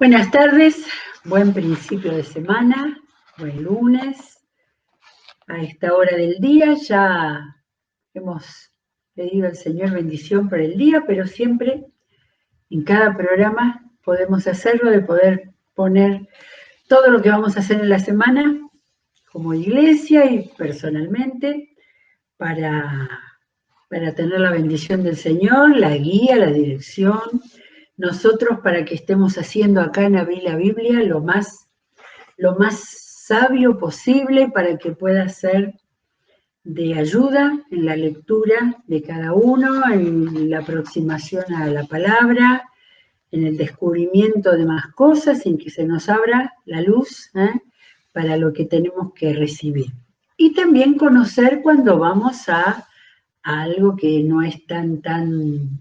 Buenas tardes, buen principio de semana, buen lunes. A esta hora del día ya hemos pedido al Señor bendición por el día, pero siempre en cada programa podemos hacerlo, de poder poner todo lo que vamos a hacer en la semana como iglesia y personalmente para tener la bendición del Señor, la guía, la dirección. Nosotros para que estemos haciendo acá en Abrir la Biblia lo más sabio posible para que pueda ser de ayuda en la lectura de cada uno, en la aproximación a la palabra, en el descubrimiento de más cosas, sin que se nos abra la luz para lo que tenemos que recibir. Y también conocer cuando vamos a algo que no es tan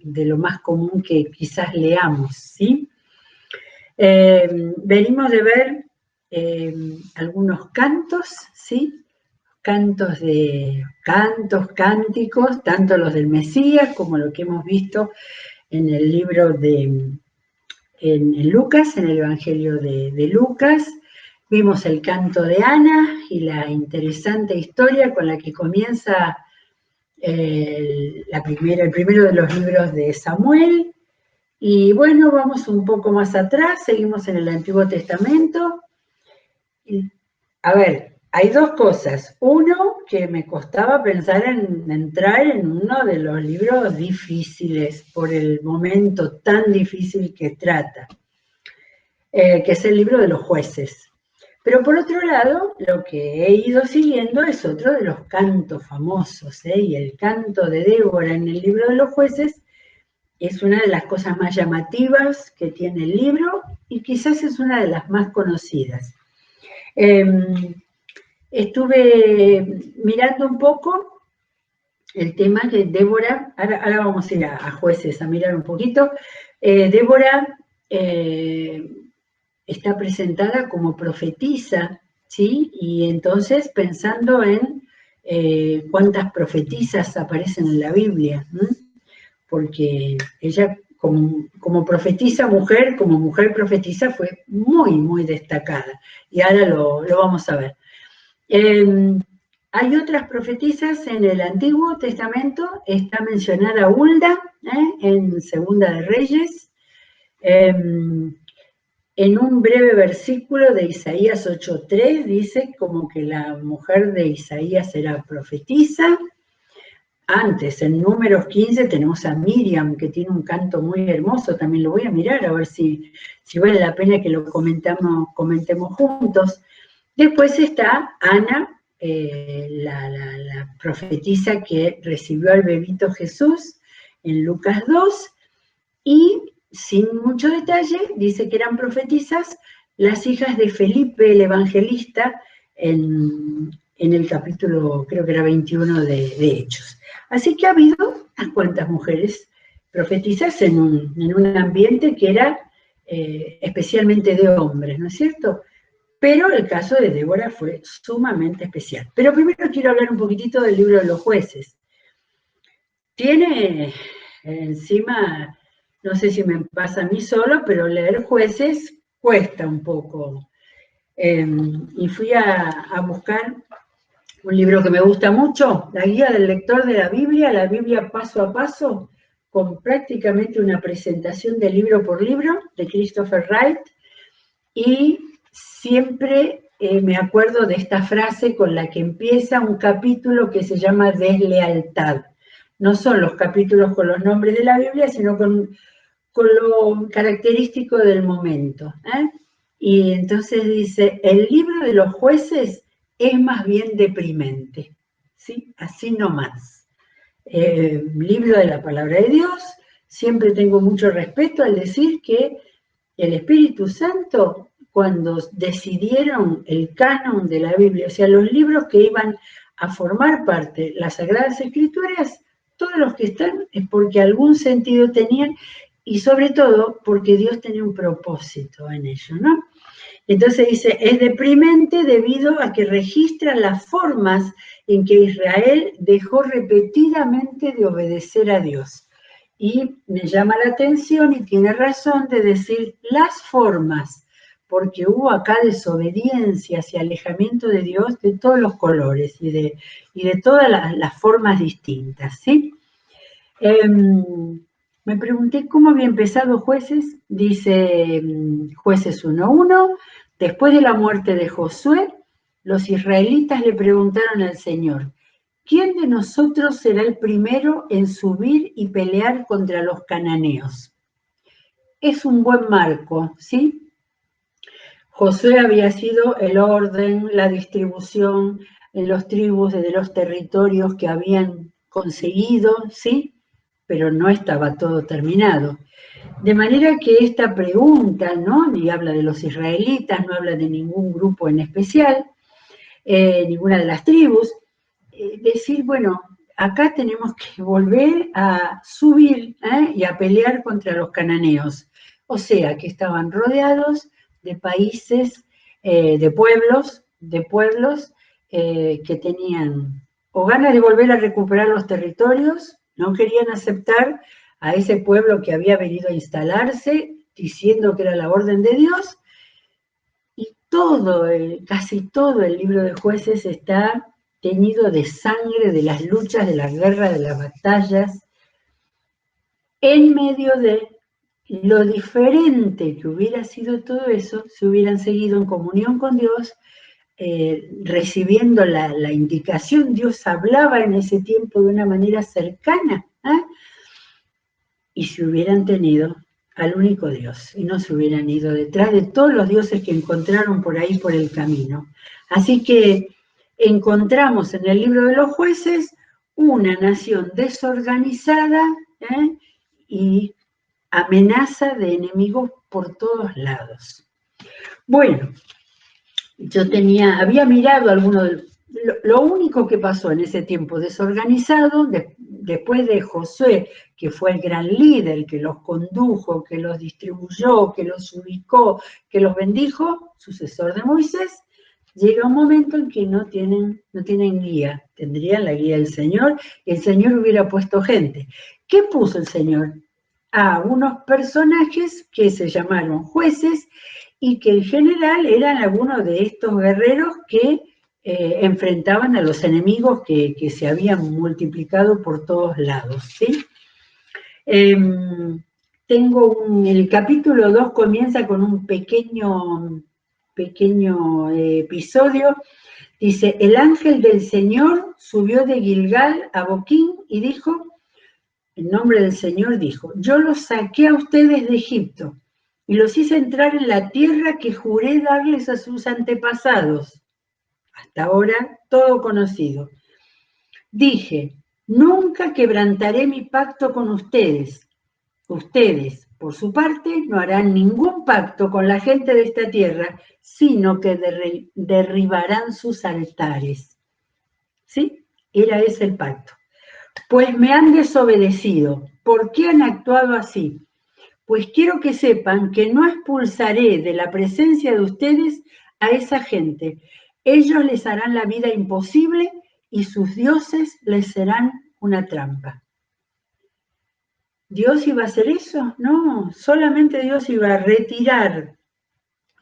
de lo más común que quizás leamos, ¿sí? Venimos de ver algunos cantos, ¿sí? Cantos, cánticos, tanto los del Mesías como lo que hemos visto en el libro en Lucas, en el Evangelio de Lucas. Vimos el canto de Ana y la interesante historia con la que comienza el primero de los libros de Samuel. Y bueno, vamos un poco más atrás, seguimos en el Antiguo Testamento. A ver, hay dos cosas. Uno, que me costaba pensar en entrar en uno de los libros difíciles por el momento tan difícil que trata, que es el libro de los jueces. Pero por otro lado, lo que he ido siguiendo es otro de los cantos famosos, y el canto de Débora en el libro de los jueces es una de las cosas más llamativas que tiene el libro y quizás es una de las más conocidas. Estuve mirando un poco el tema de Débora, ahora vamos a ir a jueces a mirar un poquito. Débora está presentada como profetisa, ¿sí? Y entonces pensando en cuántas profetisas aparecen en la Biblia, porque ella como profetisa mujer, como mujer profetisa fue muy destacada, y ahora lo vamos a ver. Hay otras profetisas en el Antiguo Testamento, está mencionada Hulda, en Segunda de Reyes, en un breve versículo de Isaías 8:3 dice como que la mujer de Isaías era profetisa. Antes, en Números 15, tenemos a Miriam, que tiene un canto muy hermoso, también lo voy a mirar a ver si vale la pena que lo comentemos juntos. Después está Ana, la profetisa que recibió al bebito Jesús en Lucas 2, y sin mucho detalle, dice que eran profetisas las hijas de Felipe el Evangelista en el capítulo, creo que era 21 de Hechos. Así que ha habido unas cuantas mujeres profetisas en un ambiente que era especialmente de hombres, ¿no es cierto? Pero el caso de Débora fue sumamente especial. Pero primero quiero hablar un poquitito del libro de los jueces. Tiene encima, no sé si me pasa a mí solo, pero leer jueces cuesta un poco. Y fui a buscar un libro que me gusta mucho, la guía del lector de la Biblia paso a paso, con prácticamente una presentación de libro por libro, de Christopher Wright, y siempre me acuerdo de esta frase con la que empieza un capítulo que se llama Deslealtad. No son los capítulos con los nombres de la Biblia, sino con lo característico del momento. Y entonces dice, el libro de los jueces es más bien deprimente, ¿sí? Así nomás. Libro de la palabra de Dios, siempre tengo mucho respeto al decir que el Espíritu Santo, cuando decidieron el canon de la Biblia, o sea, los libros que iban a formar parte de las Sagradas Escrituras, todos los que están es porque algún sentido tenían, y sobre todo porque Dios tenía un propósito en ello, ¿no? Entonces dice, es deprimente debido a que registra las formas en que Israel dejó repetidamente de obedecer a Dios. Y me llama la atención y tiene razón de decir las formas, porque hubo acá desobediencias y alejamiento de Dios de todos los colores y de todas las formas distintas, ¿sí? Me pregunté cómo había empezado Jueces. Dice Jueces 1:1, después de la muerte de Josué, los israelitas le preguntaron al Señor, ¿quién de nosotros será el primero en subir y pelear contra los cananeos? Es un buen marco, ¿sí? Josué había sido el orden, la distribución en los tribus de los territorios que habían conseguido, ¿sí? Pero no estaba todo terminado. De manera que esta pregunta, ¿no? Ni habla de los israelitas, no habla de ningún grupo en especial, ninguna de las tribus, decir, bueno, acá tenemos que volver a subir y a pelear contra los cananeos. O sea, que estaban rodeados de países, de pueblos que tenían o ganas de volver a recuperar los territorios, no querían aceptar a ese pueblo que había venido a instalarse, diciendo que era la orden de Dios, y casi todo el libro de Jueces está teñido de sangre, de las luchas, de la guerra, de las batallas, en medio de lo diferente que hubiera sido todo eso si hubieran seguido en comunión con Dios, recibiendo la indicación. Dios hablaba en ese tiempo de una manera cercana, y si hubieran tenido al único Dios y no se hubieran ido detrás de todos los dioses que encontraron por ahí por el camino. Así que encontramos en el libro de los Jueces una nación desorganizada y amenaza de enemigos por todos lados. Bueno, yo había mirado lo único que pasó en ese tiempo desorganizado, después de Josué, que fue el gran líder, que los condujo, que los distribuyó, que los ubicó, que los bendijo, sucesor de Moisés, llega un momento en que no tienen guía, tendrían la guía del Señor, y el Señor hubiera puesto gente. ¿Qué puso el Señor? A unos personajes que se llamaron jueces y que en general eran algunos de estos guerreros que enfrentaban a los enemigos que se habían multiplicado por todos lados, ¿sí? El capítulo 2 comienza con un pequeño episodio. Dice, el ángel del Señor subió de Gilgal a Boquín y dijo, en nombre del Señor dijo, yo los saqué a ustedes de Egipto y los hice entrar en la tierra que juré darles a sus antepasados. Hasta ahora, todo conocido. Dije, nunca quebrantaré mi pacto con ustedes. Ustedes, por su parte, no harán ningún pacto con la gente de esta tierra, sino que derribarán sus altares. ¿Sí? Era ese el pacto. Pues me han desobedecido. ¿Por qué han actuado así? Pues quiero que sepan que no expulsaré de la presencia de ustedes a esa gente. Ellos les harán la vida imposible y sus dioses les serán una trampa. ¿Dios iba a hacer eso? No, solamente Dios iba a retirar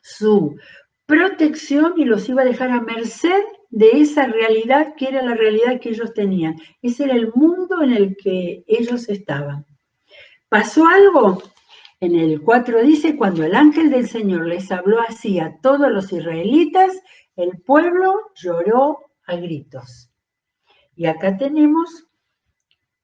su protección y los iba a dejar a merced de esa realidad que era la realidad que ellos tenían. Ese era el mundo en el que ellos estaban. ¿Pasó algo? En el 4 dice, cuando el ángel del Señor les habló así a todos los israelitas, el pueblo lloró a gritos. Y acá tenemos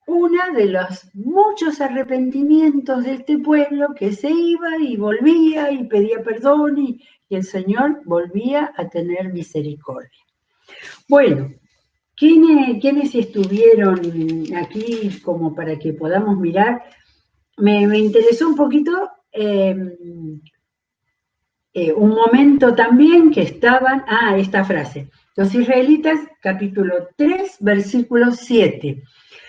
uno de los muchos arrepentimientos de este pueblo que se iba y volvía y pedía perdón y el Señor volvía a tener misericordia. Bueno, ¿quiénes estuvieron aquí como para que podamos mirar? Me interesó un poquito un momento también que estaban, esta frase, los israelitas, capítulo 3, versículo 7.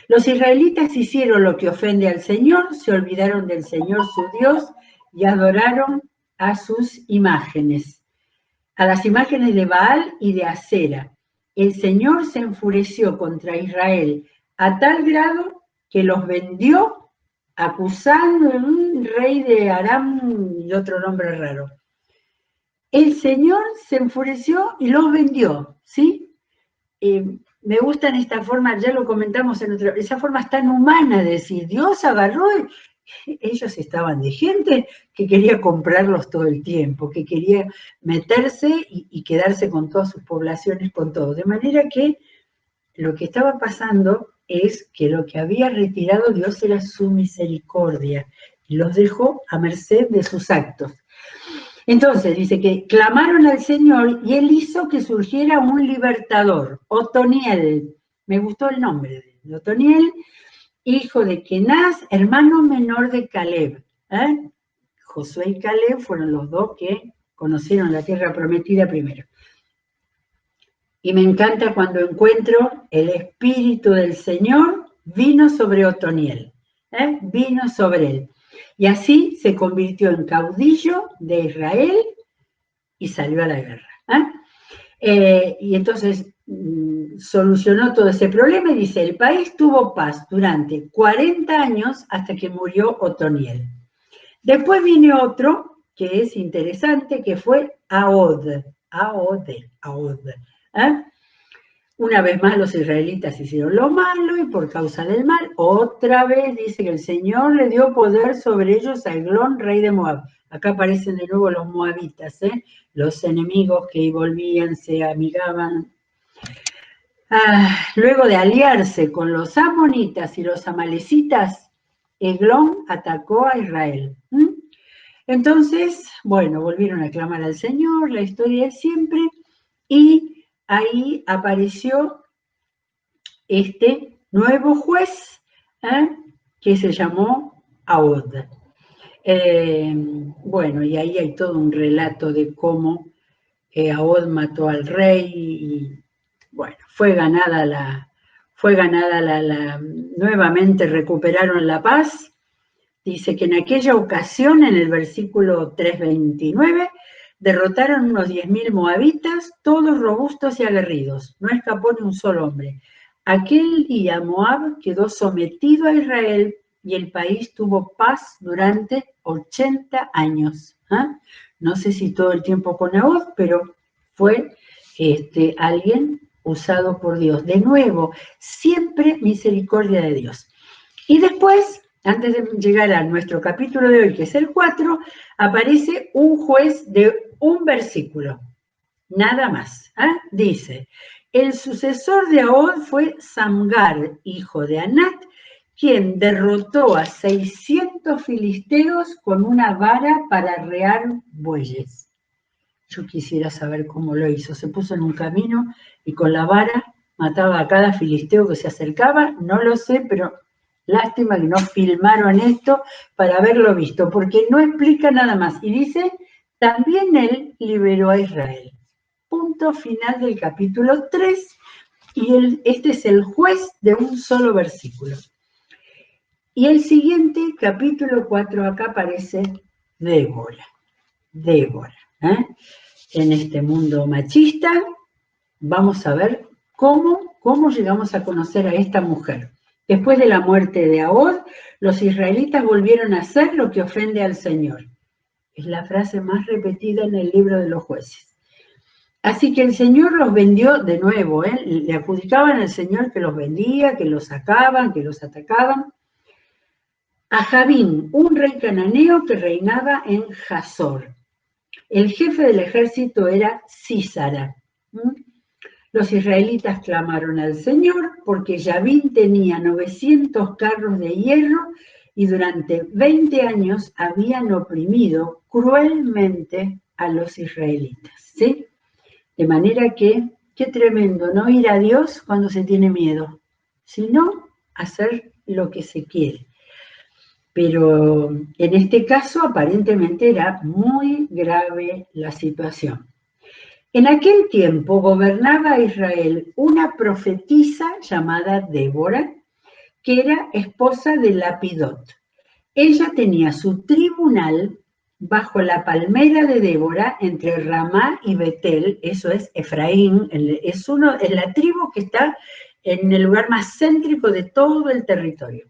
Los israelitas hicieron lo que ofende al Señor, se olvidaron del Señor su Dios y adoraron a sus imágenes, a las imágenes de Baal y de Acera. El Señor se enfureció contra Israel a tal grado que los vendió acusando a un rey de Aram y otro nombre raro. El Señor se enfureció y los vendió, ¿sí? Me gustan esta forma, ya lo comentamos en otro, esa forma tan humana de decir, Dios agarró, ellos estaban de gente que quería comprarlos todo el tiempo, que quería meterse y quedarse con todas sus poblaciones, con todo. De manera que lo que estaba pasando es que lo que había retirado Dios era su misericordia y los dejó a merced de sus actos. Entonces dice que clamaron al Señor y Él hizo que surgiera un libertador, Otoniel. Me gustó el nombre de Otoniel, hijo de Kenaz, hermano menor de Caleb. Josué y Caleb fueron los dos que conocieron la tierra prometida primero. Y me encanta cuando encuentro el Espíritu del Señor vino sobre Otoniel, vino sobre él. Y así se convirtió en caudillo de Israel y salió a la guerra. Y entonces solucionó todo ese problema y dice, el país tuvo paz durante 40 años hasta que murió Otoniel. Después viene otro que es interesante, que fue Ahod. Una vez más los israelitas hicieron lo malo y por causa del mal, otra vez dice que el Señor le dio poder sobre ellos a Eglón, rey de Moab. Acá aparecen de nuevo los moabitas, los enemigos que volvían, se amigaban. Luego de aliarse con los amonitas y los amalecitas, Eglón atacó a Israel. Entonces, bueno, volvieron a clamar al Señor, la historia es siempre, y ahí apareció este nuevo juez que se llamó Ahod. Bueno, y ahí hay todo un relato de cómo Ahod mató al rey y bueno, nuevamente recuperaron la paz. Dice que en aquella ocasión, en el versículo 329, derrotaron unos 10.000 moabitas, todos robustos y aguerridos. No escapó ni un solo hombre. Aquel día Moab quedó sometido a Israel y el país tuvo paz durante 80 años. No sé si todo el tiempo con Ahod, pero fue alguien usado por Dios. De nuevo, siempre misericordia de Dios. Y después, antes de llegar a nuestro capítulo de hoy, que es el 4, aparece un juez de un versículo, nada más. Dice, el sucesor de Ahod fue Samgar, hijo de Anat, quien derrotó a 600 filisteos con una vara para arrear bueyes. Yo quisiera saber cómo lo hizo. Se puso en un camino y con la vara mataba a cada filisteo que se acercaba. No lo sé, pero lástima que no filmaron esto para haberlo visto, porque no explica nada más. Y dice, también él liberó a Israel. Punto final del capítulo 3. Y este es el juez de un solo versículo. Y el siguiente, capítulo 4, acá aparece Débora. En este mundo machista, vamos a ver cómo llegamos a conocer a esta mujer. Después de la muerte de Ahod, los israelitas volvieron a hacer lo que ofende al Señor. Es la frase más repetida en el libro de los jueces. Así que el Señor los vendió de nuevo, le adjudicaban al Señor que los vendía, que los sacaban, que los atacaban. A Jabín, un rey cananeo que reinaba en Hazor. El jefe del ejército era Sísara. Los israelitas clamaron al Señor porque Jabín tenía 900 carros de hierro y durante 20 años habían oprimido cruelmente a los israelitas. ¿Sí? De manera que, qué tremendo, no ir a Dios cuando se tiene miedo, sino hacer lo que se quiere. Pero en este caso aparentemente era muy grave la situación. En aquel tiempo gobernaba Israel una profetisa llamada Débora, que era esposa de Lapidot. Ella tenía su tribunal bajo la palmera de Débora entre Ramá y Betel, eso es Efraín, es la tribu que está en el lugar más céntrico de todo el territorio.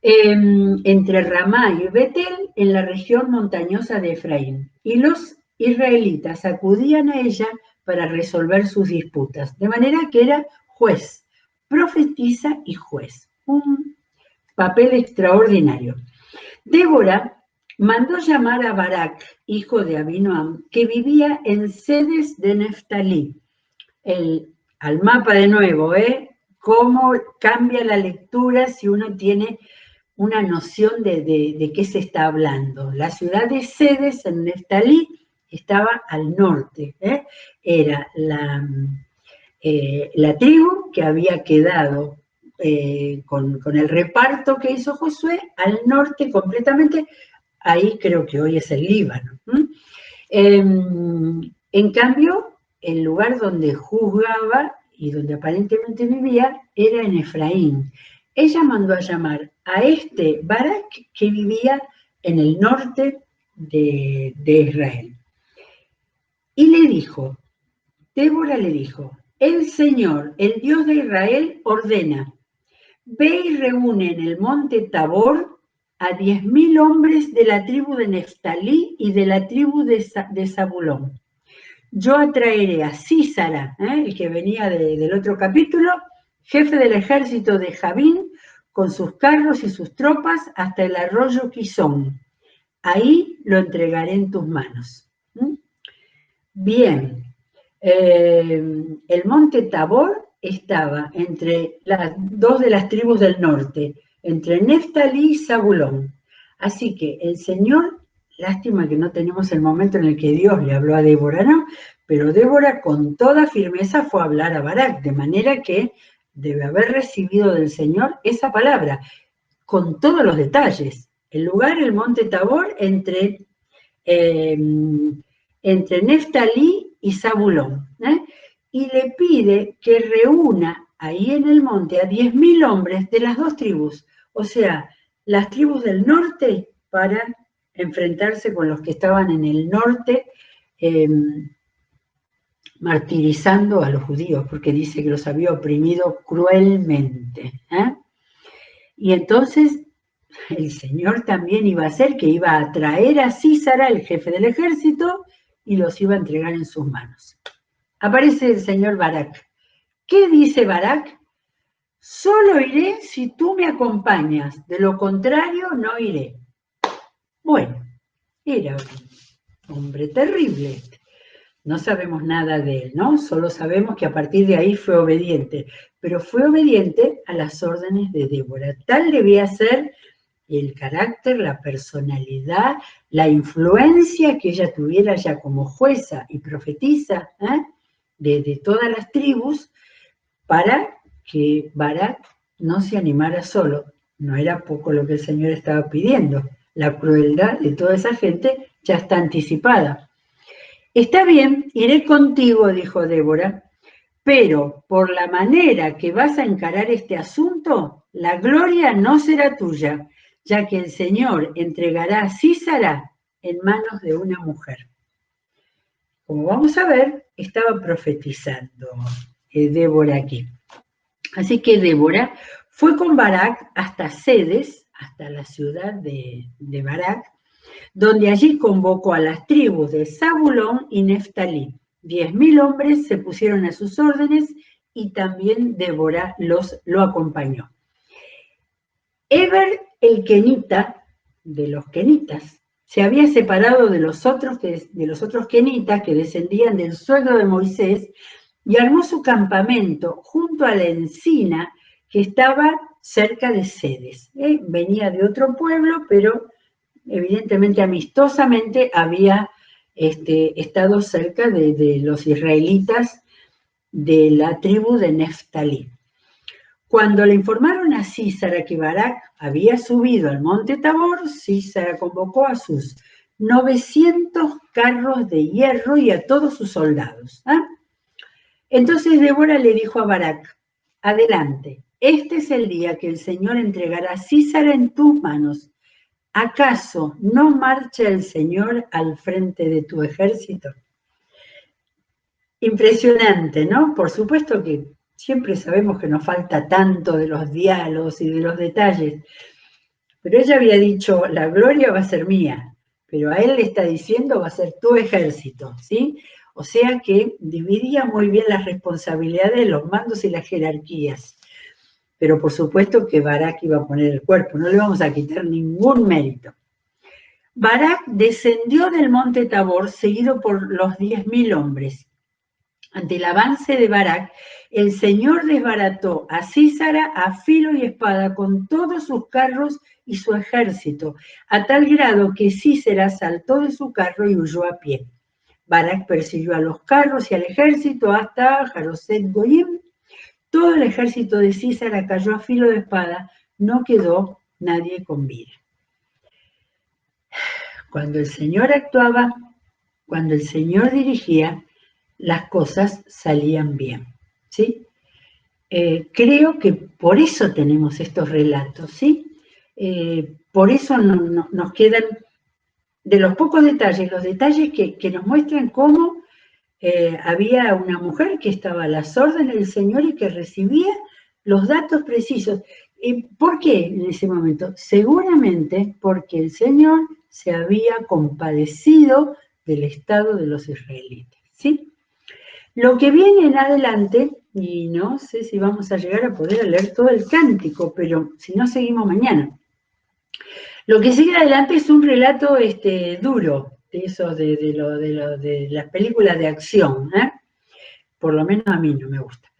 entre Ramá y Betel, en la región montañosa de Efraín. Y los israelitas acudían a ella para resolver sus disputas, de manera que era juez, profetisa y juez. Un papel extraordinario. Débora mandó llamar a Barak, hijo de Abinoam, que vivía en Sedes de Neftalí. Al mapa de nuevo, cómo cambia la lectura si uno tiene una noción de qué se está hablando. La ciudad de Sedes, en Neftalí, estaba al norte. Era la tribu que había quedado con el reparto que hizo Josué al norte completamente. Ahí creo que hoy es el Líbano. En cambio, el lugar donde juzgaba y donde aparentemente vivía era en Efraín. Ella mandó a llamar a este Barak que vivía en el norte de Israel. Y le dijo, Débora le dijo, el Señor, el Dios de Israel, ordena, ve y reúne en el monte Tabor a 10.000 hombres de la tribu de Neftalí y de la tribu de Zabulón. Yo atraeré a Sísara, el que venía del otro capítulo, jefe del ejército de Jabín, con sus carros y sus tropas hasta el arroyo Quizón. Ahí lo entregaré en tus manos. Bien, el monte Tabor estaba entre las dos de las tribus del norte, entre Neftalí y Zabulón. Así que el Señor, lástima que no tenemos el momento en el que Dios le habló a Débora, ¿no? Pero Débora con toda firmeza fue a hablar a Barak, de manera que debe haber recibido del Señor esa palabra, con todos los detalles. El lugar, el monte Tabor, entre Neftalí y Zabulón. Y le pide que reúna ahí en el monte a 10.000 hombres de las dos tribus, o sea, las tribus del norte para enfrentarse con los que estaban en el norte martirizando a los judíos, porque dice que los había oprimido cruelmente. Y entonces el Señor también iba a hacer que iba a traer a Sísara, el jefe del ejército, y los iba a entregar en sus manos. Aparece el señor Barak. ¿Qué dice Barak? Solo iré si tú me acompañas, de lo contrario no iré. Bueno, era un hombre terrible. No sabemos nada de él, ¿no? Solo sabemos que a partir de ahí fue obediente, pero fue obediente a las órdenes de Débora. Tal debía ser el carácter, la personalidad, la influencia que ella tuviera ya como jueza y profetisa de todas las tribus, para que Barak no se animara solo. No era poco lo que el Señor estaba pidiendo. La crueldad de toda esa gente ya está anticipada. Está bien, iré contigo, dijo Débora, pero por la manera que vas a encarar este asunto, la gloria no será tuya, ya que el Señor entregará a Sísara en manos de una mujer. Como vamos a ver, estaba profetizando Débora aquí. Así que Débora fue con Barak hasta Sedes, hasta la ciudad de Barak, donde allí convocó a las tribus de Zabulón y Neftalí. 10.000 hombres se pusieron a sus órdenes y también Débora lo acompañó. Eber el kenita, de los kenitas, se había separado de los otros kenitas que descendían del suegro de Moisés y armó su campamento junto a la encina que estaba cerca de Sedes. Venía de otro pueblo, pero evidentemente amistosamente había estado cerca de los israelitas de la tribu de Neftalí. Cuando le informaron a Sísara que Barak había subido al monte Tabor, Sísara convocó a sus 900 carros de hierro y a todos sus soldados. Entonces Débora le dijo a Barak, adelante, este es el día que el Señor entregará a Sísara en tus manos. ¿Acaso no marcha el Señor al frente de tu ejército? Impresionante, ¿no? Por supuesto que siempre sabemos que nos falta tanto de los diálogos y de los detalles, Pero ella había dicho, la gloria va a ser mía, pero a él le está diciendo, va a ser tu ejército, ¿sí? O sea que dividía muy bien las responsabilidades, los mandos y las jerarquías. Pero por supuesto que Barak iba a poner el cuerpo, no le vamos a quitar ningún mérito. Barak descendió del monte Tabor seguido por los 10.000 hombres. Ante el avance de Barak, el Señor desbarató a Sísara a filo y espada con todos sus carros y su ejército, a tal grado que Sísera saltó de su carro y huyó a pie. Barak persiguió a los carros y al ejército hasta Jaroset Goyim. Todo el ejército de Sísara cayó a filo de espada, no quedó nadie con vida. Cuando el Señor actuaba, cuando el Señor dirigía, las cosas salían bien, ¿sí? Creo que por eso tenemos estos relatos, ¿sí? Por eso nos quedan, de los pocos detalles, los detalles que nos muestran cómo había una mujer que estaba a las órdenes del Señor y que recibía los datos precisos. ¿Por qué en ese momento? Seguramente porque el Señor se había compadecido del estado de los israelitas, ¿sí? Lo que viene en adelante, y no sé si vamos a llegar a poder leer todo el cántico, pero si no seguimos mañana. Lo que sigue adelante es un relato duro, de esos de las películas de acción, ¿eh? Por lo menos a mí no me gusta.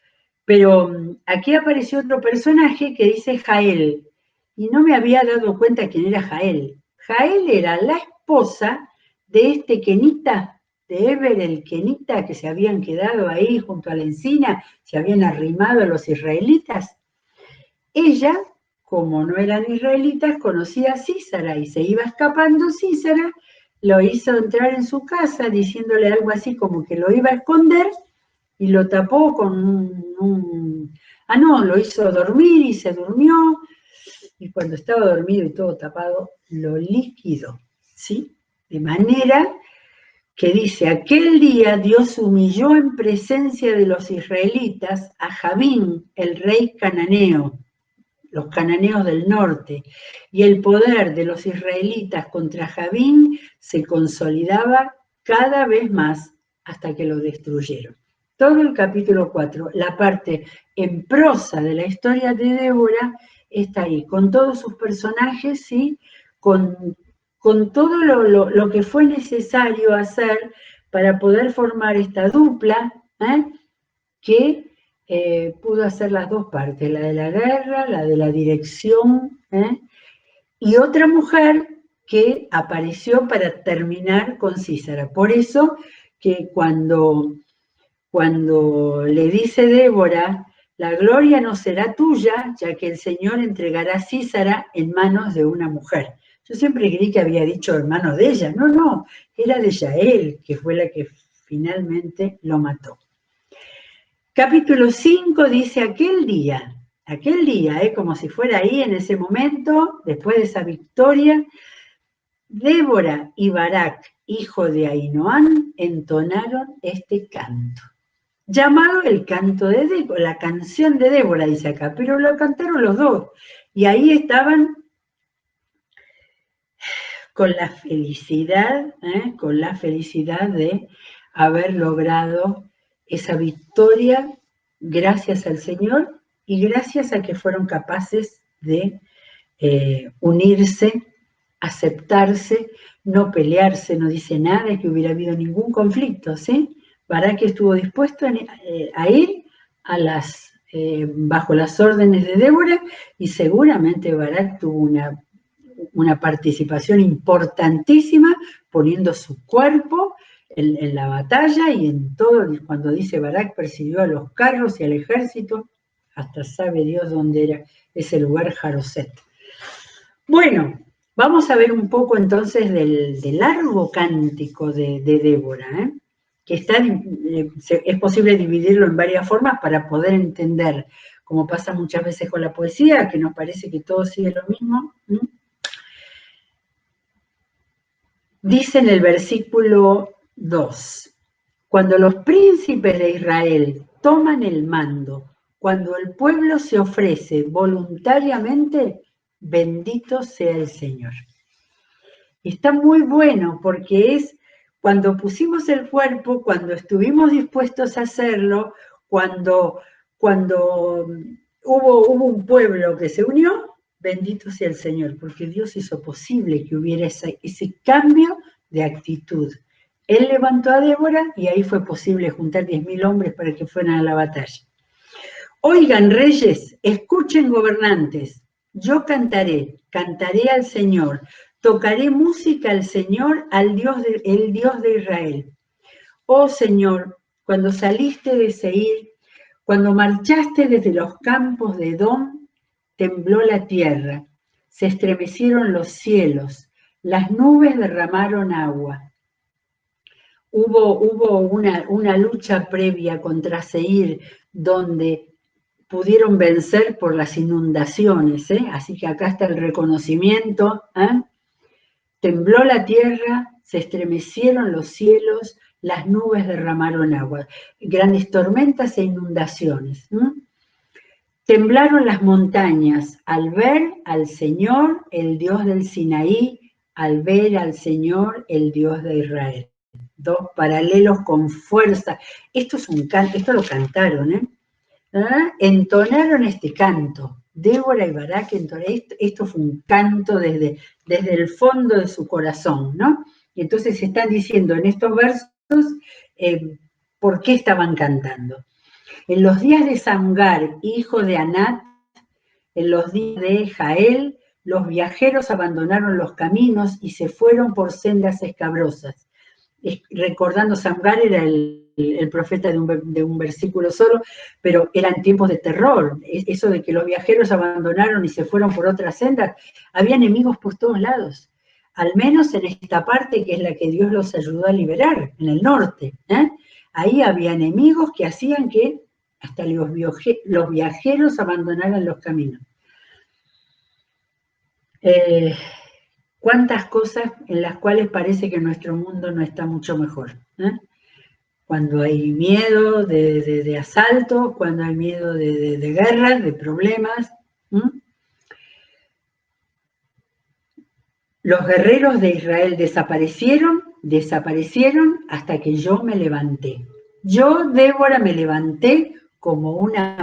Pero aquí apareció otro personaje que dice Jael, y no me había dado cuenta quién era Jael. Jael era la esposa de este kenita, de Eber el kenita, que se habían quedado ahí junto a la encina, se habían arrimado a los israelitas. Ella, como no eran israelitas, conocía a Sísara y se iba escapando Sísara, lo hizo entrar en su casa diciéndole algo así como que lo iba a esconder y lo tapó con lo hizo dormir y se durmió, y cuando estaba dormido y todo tapado, lo liquidó, ¿sí? De manera que dice, aquel día Dios humilló en presencia de los israelitas a Jabín, el rey cananeo, los cananeos del norte, y el poder de los israelitas contra Jabín se consolidaba cada vez más hasta que lo destruyeron. Todo el capítulo 4, la parte en prosa de la historia de Débora, está ahí, con todos sus personajes, ¿sí? con todo lo que fue necesario hacer para poder formar esta dupla, que pudo hacer las dos partes, la de la guerra, la de la dirección, y otra mujer que apareció para terminar con Sísara. Por eso que cuando le dice Débora, la gloria no será tuya, ya que el Señor entregará a Sísara en manos de una mujer. Yo siempre creí que había dicho en manos de ella. No, era de Yael, que fue la que finalmente lo mató. Capítulo 5 dice, aquel día, como si fuera ahí en ese momento, después de esa victoria, Débora y Barak, hijo de Ahinoam, entonaron este canto, llamado el canto de Débora, la canción de Débora, dice acá, pero lo cantaron los dos, y ahí estaban con la felicidad de haber logrado esa victoria gracias al Señor y gracias a que fueron capaces de unirse, aceptarse, no pelearse, no dice nada que hubiera habido ningún conflicto, ¿sí? Barak estuvo dispuesto a ir bajo las órdenes de Débora y seguramente Barak tuvo una participación importantísima poniendo su cuerpo en la batalla y en todo. Cuando dice Barak persiguió a los carros y al ejército, hasta sabe Dios dónde era ese lugar, Jaroset. Bueno, vamos a ver un poco entonces del largo cántico de Débora, que es posible dividirlo en varias formas para poder entender, como pasa muchas veces con la poesía, que nos parece que todo sigue lo mismo. Dice en el versículo 2, cuando los príncipes de Israel toman el mando, cuando el pueblo se ofrece voluntariamente, bendito sea el Señor. Está muy bueno porque es cuando pusimos el cuerpo, cuando estuvimos dispuestos a hacerlo, cuando hubo un pueblo que se unió, bendito sea el Señor, porque Dios hizo posible que hubiera ese cambio de actitud. Él levantó a Débora y ahí fue posible juntar 10.000 hombres para que fueran a la batalla. Oigan, reyes, escuchen, gobernantes, yo cantaré al Señor, tocaré música al Señor, el Dios de Israel. Oh Señor, cuando saliste de Seir, cuando marchaste desde los campos de Edom, tembló la tierra, se estremecieron los cielos, las nubes derramaron agua. Hubo una lucha previa contra Seir, donde pudieron vencer por las inundaciones, así que acá está el reconocimiento. Tembló la tierra, se estremecieron los cielos, las nubes derramaron agua, grandes tormentas e inundaciones. Temblaron las montañas al ver al Señor, el Dios del Sinaí, al ver al Señor, el Dios de Israel. Dos paralelos con fuerza. Esto lo cantaron, entonaron este canto. Débora y Barak entonaron, esto fue un canto desde el fondo de su corazón, ¿no? Y entonces están diciendo en estos versos por qué estaban cantando. En los días de Samgar, hijo de Anat, en los días de Jael, los viajeros abandonaron los caminos y se fueron por sendas escabrosas. Recordando, Samgar era el profeta de un versículo solo, pero eran tiempos de terror. Eso de que los viajeros abandonaron y se fueron por otras sendas, había enemigos por todos lados. Al menos en esta parte que es la que Dios los ayudó a liberar, en el norte. Ahí había enemigos que hacían que hasta los viajeros abandonaran los caminos. Cuántas cosas en las cuales parece que nuestro mundo no está mucho mejor. Cuando hay miedo de asaltos, cuando hay miedo de guerras, de problemas. Los guerreros de Israel desaparecieron hasta que yo me levanté. Yo, Débora, me levanté como una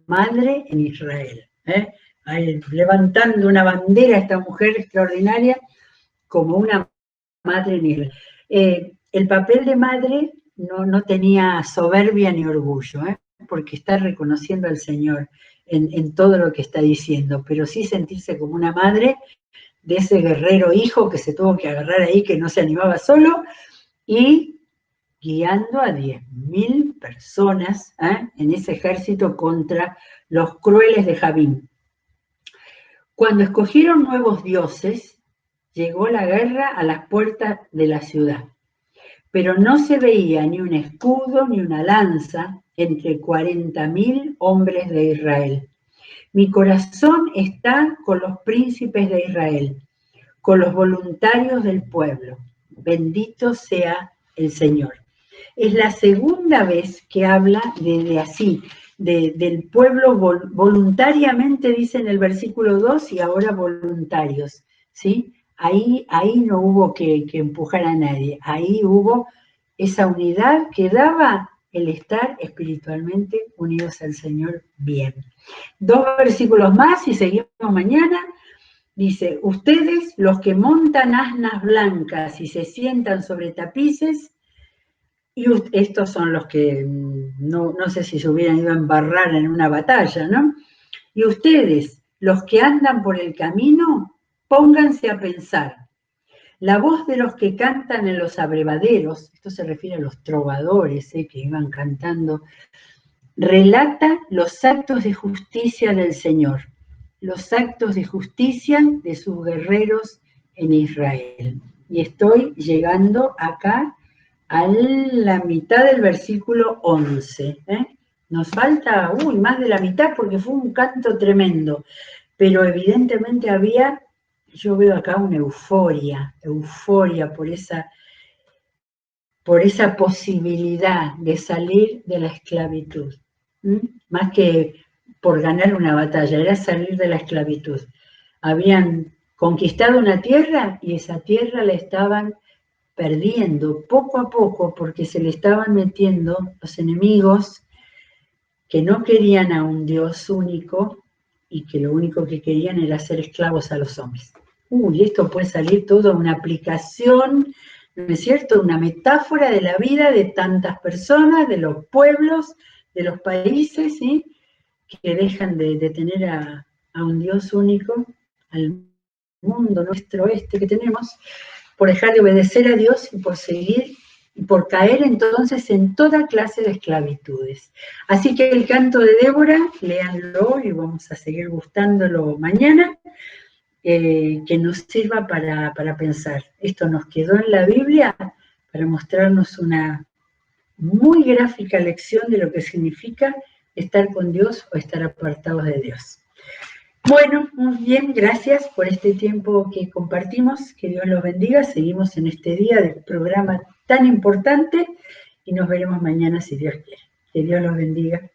madre en Israel. Ahí, levantando una bandera esta mujer extraordinaria como una madre en Israel. El papel de madre no tenía soberbia ni orgullo, porque está reconociendo al Señor en todo lo que está diciendo, pero sí sentirse como una madre de ese guerrero hijo que se tuvo que agarrar ahí, que no se animaba solo, y guiando a 10.000 personas en ese ejército contra los crueles de Jabín. Cuando escogieron nuevos dioses, llegó la guerra a las puertas de la ciudad, pero no se veía ni un escudo ni una lanza entre 40.000 hombres de Israel. Mi corazón está con los príncipes de Israel, con los voluntarios del pueblo. Bendito sea el Señor. Es la segunda vez que habla del pueblo voluntariamente, dice en el versículo 2, y ahora voluntarios, ¿sí? Ahí no hubo que empujar a nadie, ahí hubo esa unidad que daba el estar espiritualmente unidos al Señor bien. 2 versículos más y seguimos mañana. Dice, ustedes los que montan asnas blancas y se sientan sobre tapices, y estos son los que no sé si se hubieran ido a embarrar en una batalla, ¿no? Y ustedes, los que andan por el camino, pónganse a pensar. La voz de los que cantan en los abrevaderos, esto se refiere a los trovadores que iban cantando, relata los actos de justicia del Señor, los actos de justicia de sus guerreros en Israel. Y estoy llegando acá a la mitad del versículo 11. Nos falta más de la mitad porque fue un canto tremendo, pero evidentemente yo veo acá una euforia por esa posibilidad de salir de la esclavitud. Más que por ganar una batalla, era salir de la esclavitud. habían conquistado una tierra y esa tierra la estaban perdiendo poco a poco porque se le estaban metiendo los enemigos que no querían a un Dios único y que lo único que querían era hacer esclavos a los hombres. Uy, esto puede salir toda una aplicación, ¿no es cierto? Una metáfora de la vida de tantas personas, de los pueblos, de los países, ¿sí? Que dejan de tener a un Dios único, al mundo nuestro que tenemos, por dejar de obedecer a Dios y por seguir y por caer entonces en toda clase de esclavitudes. Así que el canto de Débora, léanlo y vamos a seguir gustándolo mañana, que nos sirva para pensar. Esto nos quedó en la Biblia para mostrarnos una muy gráfica lección de lo que significa estar con Dios o estar apartados de Dios. Bueno, muy bien, gracias por este tiempo que compartimos, que Dios los bendiga, seguimos en este día del programa tan importante y nos veremos mañana si Dios quiere. Que Dios los bendiga.